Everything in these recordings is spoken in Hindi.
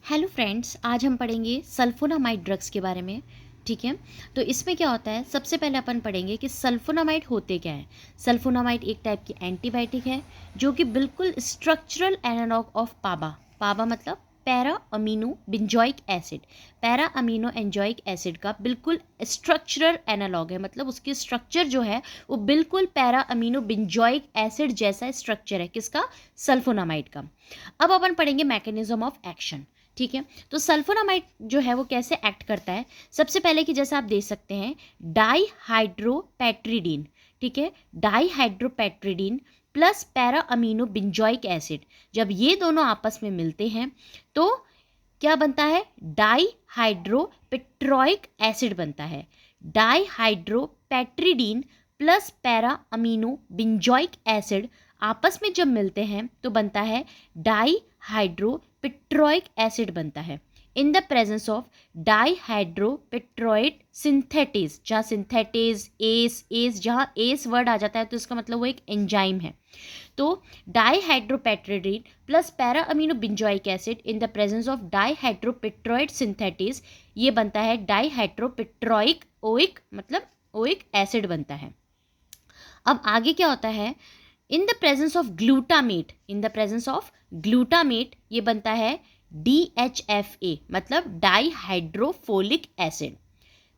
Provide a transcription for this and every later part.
हेलो फ्रेंड्स, आज हम पढ़ेंगे सल्फोनामाइड ड्रग्स के बारे में। ठीक है, तो इसमें क्या होता है, सबसे पहले अपन पढ़ेंगे कि सल्फोनामाइड होते क्या है। सल्फोनामाइड एक टाइप की एंटीबायोटिक है जो कि बिल्कुल structural analog of PABA. PABA मतलब para amino benzoic acid. Para amino benzoic acid का बिल्कुल स्ट्रक्चरल एनालॉग है, मतलब उसकी स्ट्रक्चर जो है वो बिल्कुल पैरा अमीनो बेंजोइक एसिड जैसा स्ट्रक्चर है। किसका? सल्फोनामाइड का। अब अपन पढ़ेंगे मैकेनिज्म ऑफ एक्शन। ठीक है, तो सल्फोनामाइड जो है वो कैसे एक्ट करता है। सबसे पहले कि जैसा आप देख सकते हैं डाईहाइड्रोपेट्रिडीन। ठीक है, dihydropteridine plus para amino benzoic acid, जब ये दोनों आपस में मिलते हैं तो क्या बनता है? डाईहाइड्रोपेट्रोइक एसिड बनता है। Dihydropteridine plus para amino benzoic acid आपस में जब मिलते हैं तो बनता है डाईहाइड्रोपेट्रोइक एसिड बनता है in the presence of dihydropteroate synthetase. जहाँ सिंथेटेज एस जहाँ एस वर्ड आ जाता है तो इसका मतलब वो एक एंजाइम है। तो dihydropteridine plus para amino benzoic acid in the presence of dihydropteroate synthetase, ये बनता है डाईहाइड्रोपेट्रोइक ओइक, मतलब ओइक एसिड बनता है। अब आगे क्या होता है, in the presence of glutamate, in the presence of glutamate ये बनता है DHFA, मतलब डाईहाइड्रोफोलिक एसिड।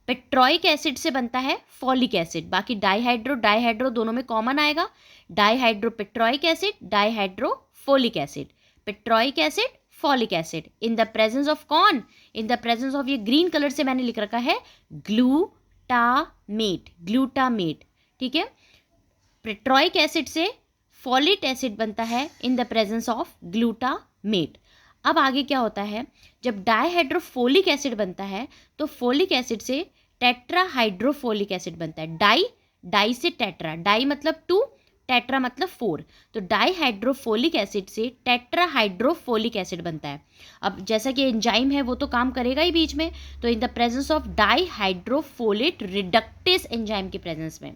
पेट्रोइक एसिड से बनता है फॉलिक एसिड। बाकी डाईहाइड्रो दोनों में कॉमन आएगा, dihydropteroic acid, dihydrofolic acid, pteroic acid, folic acid in the presence of कौन? इन द प्रेजेंस ऑफ, ये ग्रीन कलर से मैंने लिख रखा है ग्लूटामेट, ग्लूटामेट। ठीक है, पेट्रोइक एसिड से फॉलिक एसिड बनता है in the presence of glutamate. अब आगे क्या होता है, जब डाईहाइड्रोफोलिक एसिड बनता है तो फोलिक एसिड से टेट्राहाइड्रोफोलिक एसिड बनता है। डाई से टेट्रा, डाई मतलब 2, टेट्रा मतलब 4, तो डाईहाइड्रोफोलिक एसिड से टेट्राहाइड्रोफोलिक एसिड बनता है। अब जैसा कि एंजाइम है वो तो काम करेगा ही बीच में, तो in the presence of dihydrofolate reductase enzyme के प्रेजेंस में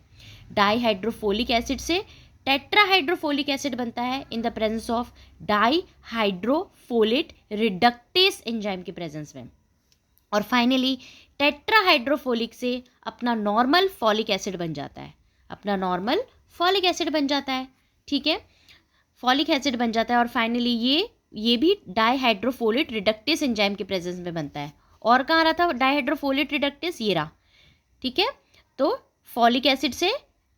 डाईहाइड्रोफोलिक एसिड से टेट्राहाइड्रोफोलिक एसिड बनता है in the presence of dihydrofolate reductase enzyme के प्रेजेंस में। और फाइनली टेट्राहाइड्रोफोलिक से अपना नॉर्मल फॉलिक एसिड बन जाता है, अपना नॉर्मल फॉलिक एसिड बन जाता है। ठीक है, फॉलिक एसिड बन जाता है और फाइनली ये भी डाईहाइड्रोफोलेट रिडक्टेस एंजाइम के प्रेजेंस में बनता है। और कहाँ रहा था डाईहाइड्रोफोलेट रिडक्टेस? ये रहा। ठीक है, तो फॉलिक एसिड से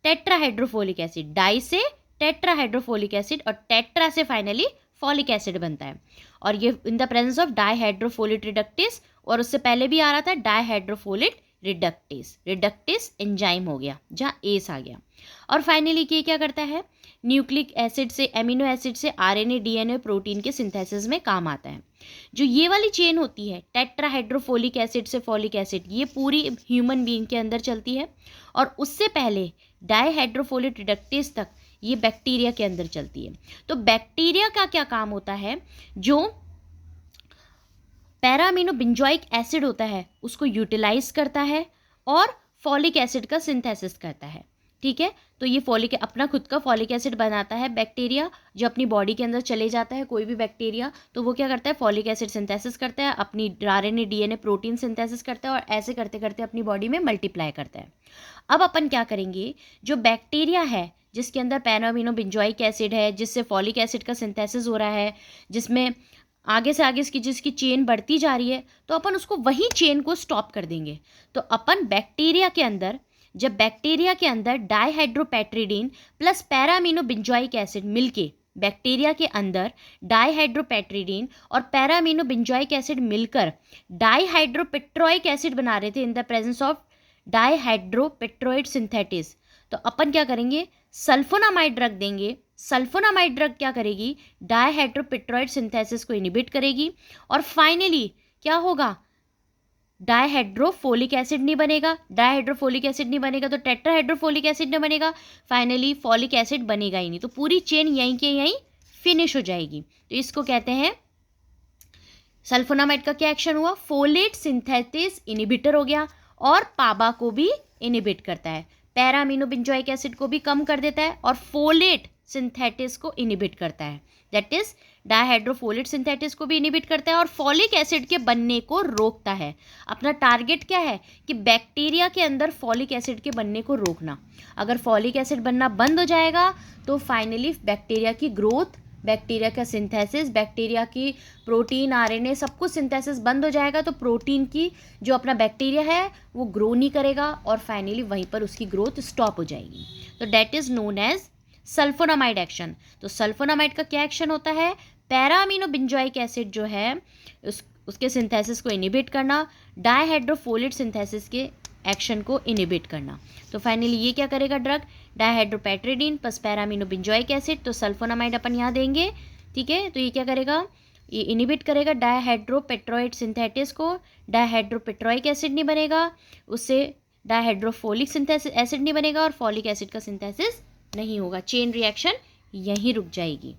टेट्राहाइड्रोफोलिक एसिड, डाई से टेट्राहाइड्रोफोलिक एसिड और टेट्रा से फाइनली फॉलिक एसिड बनता है। और ये in the presence of dihydrofolate reductase, और उससे पहले भी आ रहा था डाईहाइड्रोफोलेट रिडक्टेस, रिडक्टेस एंजाइम हो गया जहाँ एस आ गया। और फाइनली ये क्या करता है, न्यूक्लिक एसिड से, एमिनो एसिड से आरएनए डीएनए प्रोटीन के सिंथेसिस में काम आता है। जो ये वाली चेन होती है टेट्राहाइड्रोफोलिक एसिड से फॉलिक एसिड, ये पूरी ह्यूमन बीइंग के अंदर चलती है, और उससे पहले डाईहाइड्रोफोलेट रिडक्टेस तक ये बैक्टीरिया के अंदर चलती है। तो बैक्टीरिया का क्या काम होता है, जो पैरा अमीनो बेंजोइक एसिड होता है उसको यूटिलाइज करता है और फॉलिक एसिड का सिंथेसिस करता है। ठीक है, तो ये फॉलिक अपना खुद का फॉलिक एसिड बनाता है बैक्टीरिया, जो अपनी बॉडी के अंदर चले जाता है कोई भी बैक्टीरिया, तो वो क्या करता है, फॉलिक एसिड सिंथेसिस करता है, अपनी आरएनए डीएनए प्रोटीन सिंथेसिस करता है, और ऐसे करते करते अपनी बॉडी में मल्टीप्लाई करता है। अब अपन क्या करेंगे, जो बैक्टीरिया है जिसके अंदर पैरा अमीनो बेंजोइक एसिड है, जिससे फॉलिक एसिड का सिंथेसिस हो रहा है, जिसमें आगे से आगे जिसकी चेन बढ़ती जा रही है, तो अपन उसको वही चेन को स्टॉप कर देंगे। तो अपन बैक्टीरिया के अंदर, जब बैक्टीरिया के अंदर dihydropteridine plus para amino benzoic acid मिलके, बैक्टीरिया के अंदर डाईहाइड्रोपेट्रिडीन और पैरा अमीनो बेंजोइक एसिड मिलकर डाईहाइड्रोपेट्रोइक एसिड बना रहे थे in the presence of dihydropteroate synthetase, तो अपन क्या करेंगे, सल्फोनामाइड ड्रग देंगे। सल्फोनामाइड ड्रग क्या करेगी, डाईहाइड्रोपेट्रोइट सिंथेसिस को इनिबिट करेगी, और फाइनली क्या होगा, डाईहाइड्रोफोलिक एसिड नहीं बनेगा, डाईहाइड्रोफोलिक एसिड नहीं बनेगा तो टेट्राहाइड्रोफोलिक एसिड नहीं बनेगा, फाइनली फॉलिक एसिड बनेगा ही नहीं, तो पूरी चेन यहीं के यहीं फिनिश हो जाएगी। तो इसको कहते हैं, सल्फोनामाइड का क्या एक्शन हुआ, फोलेट सिंथेसिस इनिबिटर हो गया, और पाबा को भी इनिबिट करता है, पैरा अमीनो बेंजोइक एसिड को भी कम कर देता है, और फोलेट सिंथेटिस को इनिबिट करता है, दैट इज डायहाइड्रोफोलेट सिंथेटिस को भी इनिबिट करता है और फॉलिक एसिड के बनने को रोकता है। अपना टारगेट क्या है कि बैक्टीरिया के अंदर फॉलिक एसिड के बनने को रोकना। अगर फॉलिक एसिड बनना बंद हो जाएगा तो फाइनली बैक्टीरिया की ग्रोथ, बैक्टीरिया का सिंथेसिस, बैक्टीरिया की प्रोटीन, आरएनए सब कुछ सिंथेसिस बंद हो जाएगा, तो प्रोटीन की जो अपना बैक्टीरिया है वो ग्रो नहीं करेगा और फाइनली वहीं पर उसकी ग्रोथ स्टॉप हो जाएगी। तो that is known as sulfonamide action. तो सल्फोनामाइड का क्या एक्शन होता है? पैरा अमीनो बेंजोइक एसिड जो है उसके सिंथेसिस को इनिबिट करना, डायहाइड्रोफोलेट सिंथेसिस के एक्शन को इनिबिट करना। तो फाइनली ये क्या करेगा drug? Dihydropteridine plus para amino benzoic acid, तो सल्फोनामाइड अपन यहाँ देंगे, ठीक है। तो ये क्या करेगा? ये इनिबिट करेगा डायहाइड्रोपेट्रोइड सिंथेटिस को, डायहाइड्रोपेट्रोइक एसिड नहीं बनेगा, उससे डायहाइड्रोफोलिक सिंथेसिस एसिड नहीं बनेगा और फॉलिक एसिड का सिंथेसिस नहीं होगा। चेन रिएक्शन यहीं रुक जाएगी।